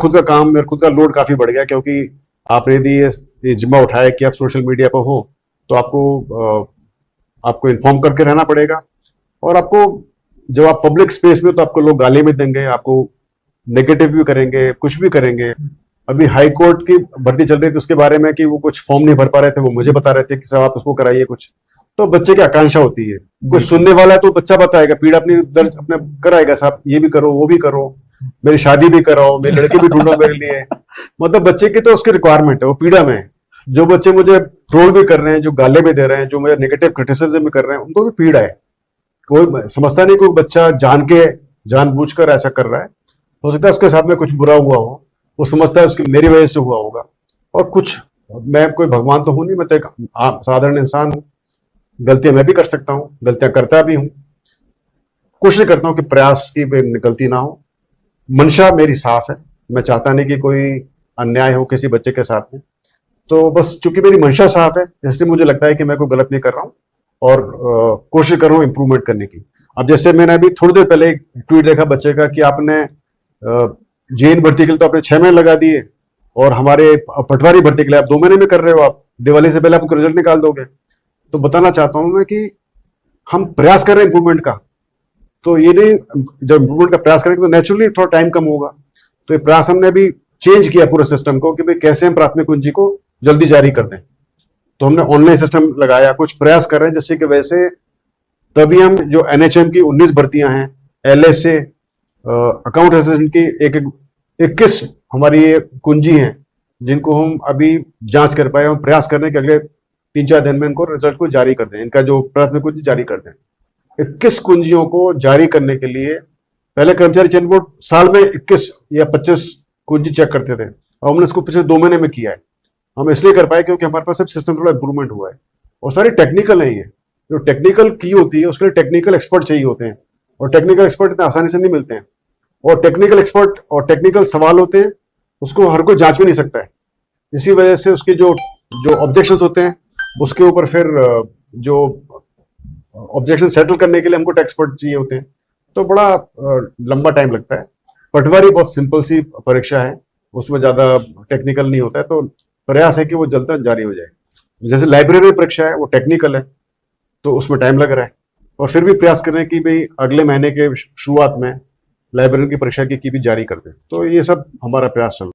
खुद का काम, मेरा खुद का लोड काफी बढ़ गया, क्योंकि आपने यदि ये जिम्मा उठाया कि आप सोशल मीडिया पर हो, तो आपको इन्फॉर्म करके रहना पड़ेगा। और आपको, जब आप पब्लिक स्पेस में हो, तो आपको लोग गाली भी देंगे, आपको नेगेटिव भी करेंगे, कुछ भी करेंगे। अभी हाई कोर्ट की भर्ती चल रही थी, उसके बारे में कि वो कुछ फॉर्म नहीं भर पा रहे थे, वो मुझे बता रहे थे कि साहब आप उसको कराइए कुछ। तो बच्चे की आकांक्षा होती है, कुछ सुनने वाला है तो बच्चा बताएगा, पीड़ा अपनी दर्द अपने कराएगा, साहब ये भी करो, वो भी करो, मेरी शादी भी कराओ, मेरी लड़की भी ढूंढो मेरे लिए। मतलब बच्चे की तो उसकी रिक्वायरमेंट है, वो पीड़ा में है। जो बच्चे मुझे ट्रोल भी कर रहे हैं, जो गाले भी दे रहे हैं, जो मुझे नेगेटिव क्रिटिसिज्म भी कर रहे हैं, उनको भी पीड़ा है। कोई समझता नहीं, कोई बच्चा जानबूझकर ऐसा कर रहा है। हो सकता है उसके साथ में कुछ बुरा हुआ हो, वो समझता है उसकी मेरी वजह से हुआ होगा। और कुछ, मैं कोई भगवान तो हूं नहीं, मैं तो एक साधारण इंसान हूं। गलतियां मैं भी कर सकता हूं, गलतियां करता भी हूं। कोशिश करता हूं कि प्रयास की गलती ना हो। मंशा मेरी साफ है, मैं चाहता नहीं कि कोई अन्याय हो किसी बच्चे के साथ में। तो बस चूंकि मेरी मंशा साफ है, इसलिए मुझे लगता है कि मैं कोई गलत नहीं कर रहा हूं, और कोशिश कर रहा हूं इंप्रूवमेंट करने की। अब जैसे मैंने अभी थोड़ी देर पहले एक ट्वीट देखा बच्चे का कि आपने जेईई भर्ती के लिए तो आपने 6 महीने लगा दिए, और हमारे पटवारी भर्ती के लिए आप 2 महीने में कर रहे हो, आप दिवाली से पहले आपको रिजल्ट निकाल दोगे। तो बताना चाहता हूं मैं कि हम प्रयास कर रहे हैं इंप्रूवमेंट का। तो ये नहीं, जब इंप्रूवमेंट का प्रयास करेंगे तो नेचुरली थोड़ा टाइम कम होगा। तो ये प्रयास हमने अभी चेंज किया पूरे सिस्टम को, कि भाई कैसे हम प्राथमिक कुंजी को जल्दी जारी कर दें। तो हमने ऑनलाइन सिस्टम लगाया, कुछ प्रयास कर रहे हैं जिससे कि वैसे तभी हम जो एनएचएम की 19 भर्तियां हैं, एलएस से अकाउंट असिस्टेंट की 21 हमारी ये कुंजी हैं, जिनको हम अभी जांच कर पाए, और प्रयास करने के अगले 3-4 दिन में इनको रिजल्ट को जारी कर दें, इनका जो प्राथमिक कुंजी जारी कर दें। 21 कुंजियों को जारी करने के लिए पहले कर्मचारी चयन बोर्ड साल में 21 या 25 कुंजी चेक करते थे, और हमने इसको पिछले 2 महीने में किया है। हम इसलिए कर पाए क्योंकि हमारे पास अब सिस्टम थोड़ा इंप्रूवमेंट हुआ है, और सारी टेक्निकल है। ये जो टेक्निकल की होती है, उसके लिए टेक्निकल एक्सपर्ट चाहिए होते हैं, और टेक्निकल एक्सपर्ट इतना आसानी से नहीं मिलते हैं। और टेक्निकल एक्सपर्ट और टेक्निकल सवाल होते हैं, उसको हर कोई जांच भी नहीं सकता है। इसी वजह से उसके जो जो ऑब्जेक्शंस होते हैं, उसके ऊपर फिर जो ऑब्जेक्शन सेटल करने के लिए हमको एक्सपर्ट चाहिए होते हैं। तो बड़ा लंबा टाइम लगता है। पटवारी बहुत सिंपल सी परीक्षा है, उसमें ज्यादा टेक्निकल नहीं होता है। तो प्रयास है कि वो जल्द जारी हो जाए। जैसे लाइब्रेरी परीक्षा है, वो टेक्निकल है, तो उसमें टाइम लग रहा है। और फिर भी प्रयास करें कि भाई अगले महीने के शुरुआत में लाइब्रेरी की परीक्षा की भी जारी कर दें। तो ये सब हमारा प्रयास चल रहा है।